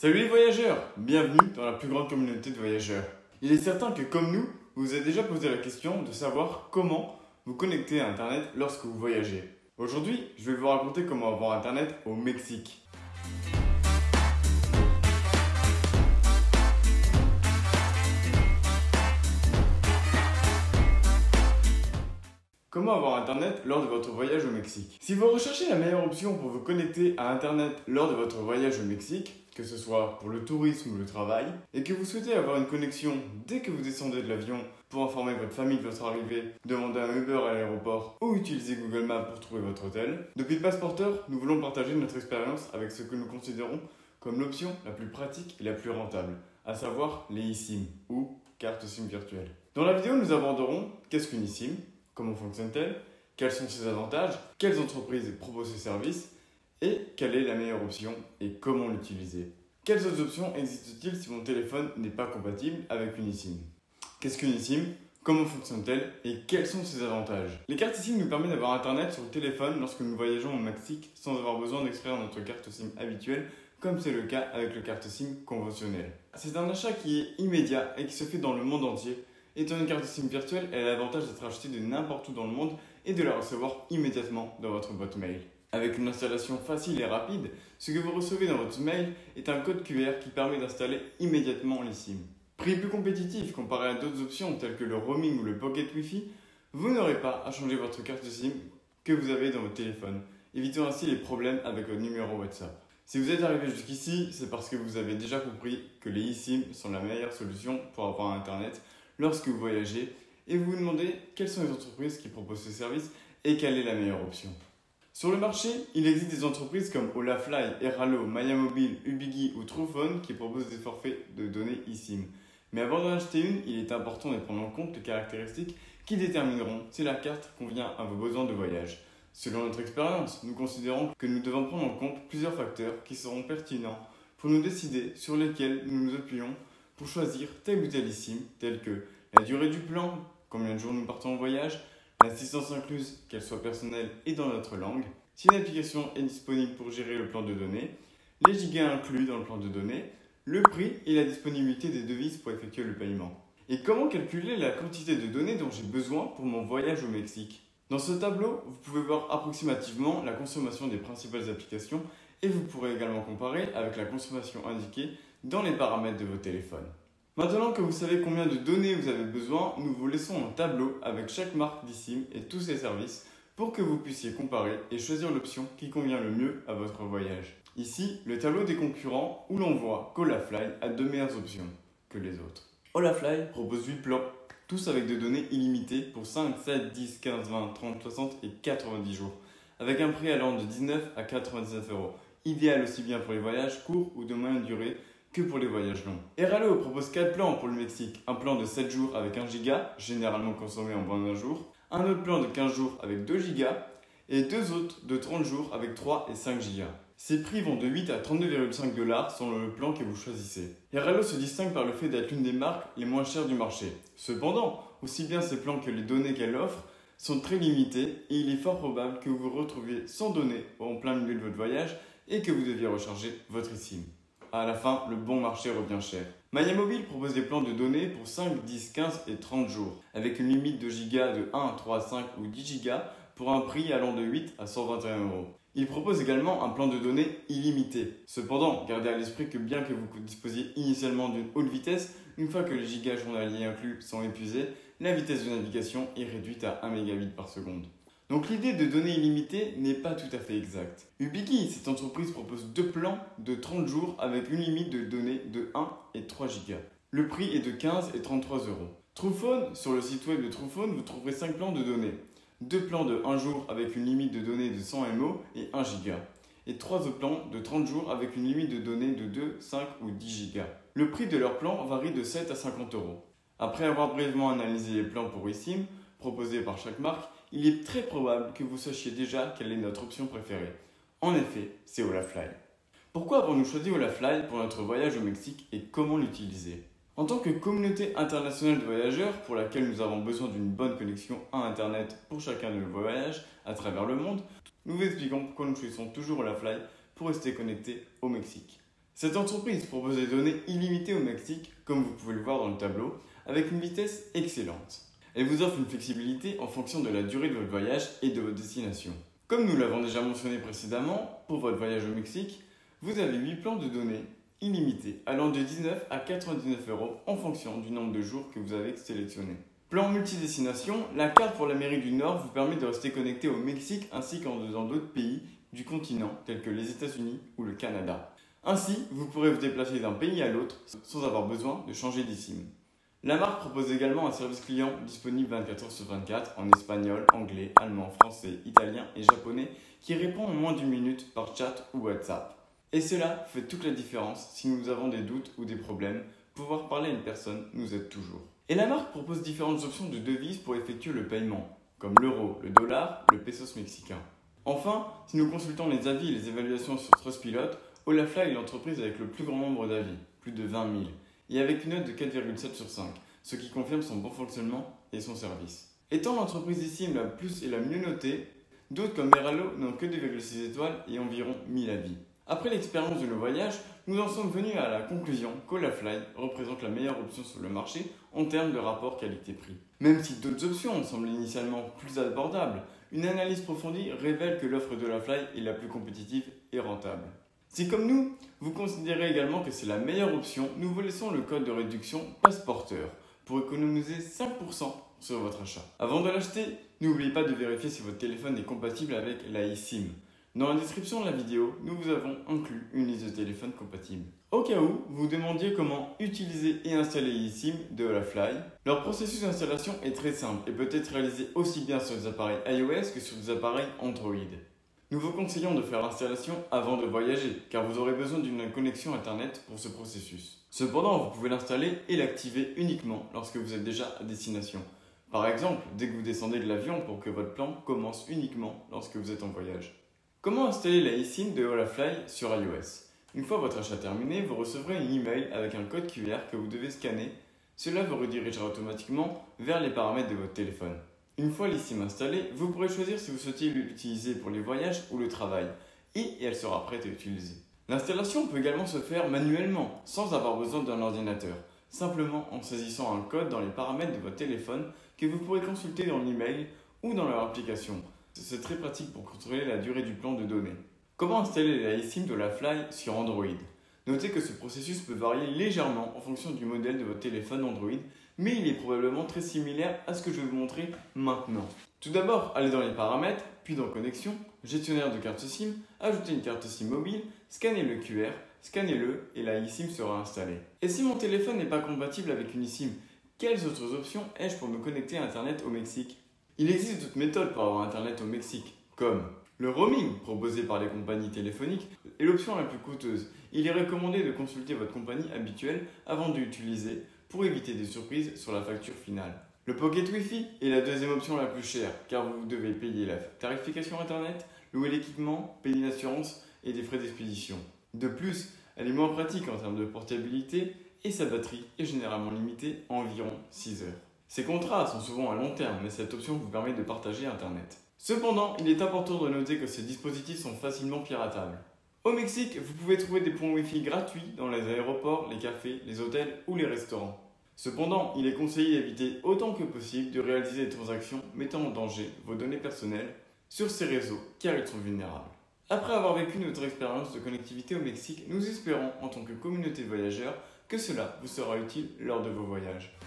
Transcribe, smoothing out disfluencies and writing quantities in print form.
Salut les voyageurs, bienvenue dans la plus grande communauté de voyageurs. Il est certain que comme nous, vous vous êtes déjà posé la question de savoir comment vous connecter à Internet lorsque vous voyagez. Aujourd'hui, je vais vous raconter comment avoir Internet au Mexique. Comment avoir Internet lors de votre voyage au Mexique? Si vous recherchez la meilleure option pour vous connecter à Internet lors de votre voyage au Mexique, que ce soit pour le tourisme ou le travail, et que vous souhaitez avoir une connexion dès que vous descendez de l'avion pour informer votre famille de votre arrivée, demander un Uber à l'aéroport ou utiliser Google Maps pour trouver votre hôtel, depuis Passeporteur, nous voulons partager notre expérience avec ce que nous considérons comme l'option la plus pratique et la plus rentable, à savoir les eSIM ou cartes SIM virtuelles. Dans la vidéo, nous aborderons qu'est-ce qu'une eSIM, comment fonctionne-t-elle, quels sont ses avantages, quelles entreprises proposent ces services et quelle est la meilleure option et comment l'utiliser. Quelles autres options existent-ils si mon téléphone n'est pas compatible avec une eSIM? Qu'est-ce qu'une eSIM? Comment fonctionne-t-elle et quels sont ses avantages? Les cartes eSIM nous permettent d'avoir Internet sur le téléphone lorsque nous voyageons au Mexique sans avoir besoin d'extraire notre carte SIM habituelle comme c'est le cas avec le carte SIM conventionnelle. C'est un achat qui est immédiat et qui se fait dans le monde entier. Étant une carte SIM virtuelle, elle a l'avantage d'être achetée de n'importe où dans le monde et de la recevoir immédiatement dans votre boîte mail. Avec une installation facile et rapide, ce que vous recevez dans votre mail est un code QR qui permet d'installer immédiatement les SIM. Prix plus compétitif comparé à d'autres options telles que le roaming ou le pocket Wi-Fi, vous n'aurez pas à changer votre carte SIM que vous avez dans votre téléphone, évitant ainsi les problèmes avec votre numéro WhatsApp. Si vous êtes arrivé jusqu'ici, c'est parce que vous avez déjà compris que les eSIM sont la meilleure solution pour avoir Internet lorsque vous voyagez et vous vous demandez quelles sont les entreprises qui proposent ce service et quelle est la meilleure option. Sur le marché, il existe des entreprises comme Olafly, Airalo, Mayamobile, Ubigi ou Truphone qui proposent des forfaits de données eSIM. Mais avant d'en acheter une, il est important de prendre en compte les caractéristiques qui détermineront si la carte convient à vos besoins de voyage. Selon notre expérience, nous considérons que nous devons prendre en compte plusieurs facteurs qui seront pertinents pour nous décider sur lesquels nous nous appuyons pour choisir tel ou tel eSIM, tels que la durée du plan, combien de jours nous partons en voyage, l'assistance incluse, qu'elle soit personnelle et dans notre langue, si une application est disponible pour gérer le plan de données, les gigas inclus dans le plan de données, le prix et la disponibilité des devises pour effectuer le paiement. Et comment calculer la quantité de données dont j'ai besoin pour mon voyage au Mexique? Dans ce tableau, vous pouvez voir approximativement la consommation des principales applications et vous pourrez également comparer avec la consommation indiquée dans les paramètres de votre téléphone. Maintenant que vous savez combien de données vous avez besoin, nous vous laissons un tableau avec chaque marque d'eSIM et tous ses services pour que vous puissiez comparer et choisir l'option qui convient le mieux à votre voyage. Ici, le tableau des concurrents où l'on voit qu'Olafly a de meilleures options que les autres. Olafly propose 8 plans, tous avec des données illimitées pour 5, 7, 10, 15, 20, 30, 60 et 90 jours, avec un prix allant de 19 à 99 €, idéal aussi bien pour les voyages courts ou de moyenne durée que pour les voyages longs. Airalo propose 4 plans pour le Mexique, un plan de 7 jours avec 1 giga, généralement consommé en moins d'un jour, un autre plan de 15 jours avec 2 gigas et deux autres de 30 jours avec 3 et 5 gigas. Ces prix vont de 8 à 32,5 $ selon le plan que vous choisissez. Airalo se distingue par le fait d'être l'une des marques les moins chères du marché. Cependant, aussi bien ses plans que les données qu'elle offre sont très limitées et il est fort probable que vous vous retrouviez sans données en plein milieu de votre voyage et que vous deviez recharger votre eSIM. À la fin, le bon marché revient cher. Mayamobile propose des plans de données pour 5, 10, 15 et 30 jours, avec une limite de gigas de 1, 3, 5 ou 10 gigas pour un prix allant de 8 à 121 €. Il propose également un plan de données illimité. Cependant, gardez à l'esprit que bien que vous disposiez initialement d'une haute vitesse, une fois que les gigas journaliers inclus sont épuisés, la vitesse de navigation est réduite à 1 mégabit par seconde. Donc l'idée de données illimitées n'est pas tout à fait exacte. Ubigi, cette entreprise propose 2 plans de 30 jours avec une limite de données de 1 et 3 gigas. Le prix est de 15 et 33 €. Truphone, sur le site web de Truphone, vous trouverez 5 plans de données. 2 plans de 1 jour avec une limite de données de 100 MO et 1 giga. Et 3 autres plans de 30 jours avec une limite de données de 2, 5 ou 10 gigas. Le prix de leurs plans varie de 7 à 50 €. Après avoir brièvement analysé les plans pour eSIM proposés par chaque marque, il est très probable que vous sachiez déjà quelle est notre option préférée. En effet, c'est Olafly. Pourquoi avons-nous choisi Olafly pour notre voyage au Mexique et comment l'utiliser? En tant que communauté internationale de voyageurs pour laquelle nous avons besoin d'une bonne connexion à Internet pour chacun de nos voyages à travers le monde, nous vous expliquons pourquoi nous choisissons toujours Olafly pour rester connectés au Mexique. Cette entreprise propose des données illimitées au Mexique, comme vous pouvez le voir dans le tableau, avec une vitesse excellente. Elle vous offre une flexibilité en fonction de la durée de votre voyage et de votre destination. Comme nous l'avons déjà mentionné précédemment, pour votre voyage au Mexique, vous avez 8 plans de données illimités allant de 19 à 99 € en fonction du nombre de jours que vous avez sélectionné. Plan multidestination, la carte pour l'Amérique du Nord vous permet de rester connecté au Mexique ainsi qu'en dans d'autres pays du continent tels que les États-Unis ou le Canada. Ainsi, vous pourrez vous déplacer d'un pays à l'autre sans avoir besoin de changer d'eSIM. La marque propose également un service client disponible 24h/24 en espagnol, anglais, allemand, français, italien et japonais qui répond en moins d'une minute par chat ou WhatsApp. Et cela fait toute la différence si nous avons des doutes ou des problèmes. Pouvoir parler à une personne nous aide toujours. Et la marque propose différentes options de devises pour effectuer le paiement, comme l'euro, le dollar, le pesos mexicain. Enfin, si nous consultons les avis et les évaluations sur Trustpilot, Olafly est l'entreprise avec le plus grand nombre d'avis, plus de 20 000, et avec une note de 4,7 sur 5, ce qui confirme son bon fonctionnement et son service. Étant l'entreprise eSIM la plus et la mieux notée, d'autres comme Merallo n'ont que 2,6 étoiles et environ 1000 avis. Après l'expérience de nos voyages, nous en sommes venus à la conclusion qu'Olafly représente la meilleure option sur le marché en termes de rapport qualité-prix. Même si d'autres options semblent initialement plus abordables, une analyse approfondie révèle que l'offre d'Olafly est la plus compétitive et rentable. Si comme nous, vous considérez également que c'est la meilleure option, nous vous laissons le code de réduction Passeporteur pour économiser 5% sur votre achat. Avant de l'acheter, n'oubliez pas de vérifier si votre téléphone est compatible avec la eSIM. Dans la description de la vidéo, nous vous avons inclus une liste de téléphones compatibles. Au cas où vous demandiez comment utiliser et installer eSIM de Olafly, leur processus d'installation est très simple et peut être réalisé aussi bien sur des appareils iOS que sur des appareils Android. Nous vous conseillons de faire l'installation avant de voyager, car vous aurez besoin d'une connexion Internet pour ce processus. Cependant, vous pouvez l'installer et l'activer uniquement lorsque vous êtes déjà à destination. Par exemple, dès que vous descendez de l'avion pour que votre plan commence uniquement lorsque vous êtes en voyage. Comment installer la eSIM de Olafly sur iOS? Une fois votre achat terminé, vous recevrez un email avec un code QR que vous devez scanner. Cela vous redirigera automatiquement vers les paramètres de votre téléphone. Une fois l'eSIM installée, vous pourrez choisir si vous souhaitez l'utiliser pour les voyages ou le travail, et elle sera prête à utiliser. L'installation peut également se faire manuellement, sans avoir besoin d'un ordinateur, simplement en saisissant un code dans les paramètres de votre téléphone que vous pourrez consulter dans l'email ou dans leur application. C'est très pratique pour contrôler la durée du plan de données. Comment installer la eSIM d'Olafly sur Android? Notez que ce processus peut varier légèrement en fonction du modèle de votre téléphone Android, mais il est probablement très similaire à ce que je vais vous montrer maintenant. Tout d'abord, allez dans les paramètres, puis dans Connexion, Gestionnaire de carte SIM, ajoutez une carte SIM mobile, scannez le QR, scannez-le et la eSIM sera installée. Et si mon téléphone n'est pas compatible avec une eSIM, quelles autres options ai-je pour me connecter à Internet au Mexique? Il existe d'autres méthodes pour avoir Internet au Mexique, comme le roaming proposé par les compagnies téléphoniques est l'option la plus coûteuse. Il est recommandé de consulter votre compagnie habituelle avant de l'utiliser pour éviter des surprises sur la facture finale. Le Pocket Wi-Fi est la deuxième option la plus chère car vous devez payer la tarification Internet, louer l'équipement, payer l'assurance et des frais d'expédition. De plus, elle est moins pratique en termes de portabilité et sa batterie est généralement limitée à environ 6 heures. Ces contrats sont souvent à long terme, mais cette option vous permet de partager Internet. Cependant, il est important de noter que ces dispositifs sont facilement piratables. Au Mexique, vous pouvez trouver des points Wi-Fi gratuits dans les aéroports, les cafés, les hôtels ou les restaurants. Cependant, il est conseillé d'éviter autant que possible de réaliser des transactions mettant en danger vos données personnelles sur ces réseaux car ils sont vulnérables. Après avoir vécu notre expérience de connectivité au Mexique, nous espérons en tant que communauté de voyageurs que cela vous sera utile lors de vos voyages.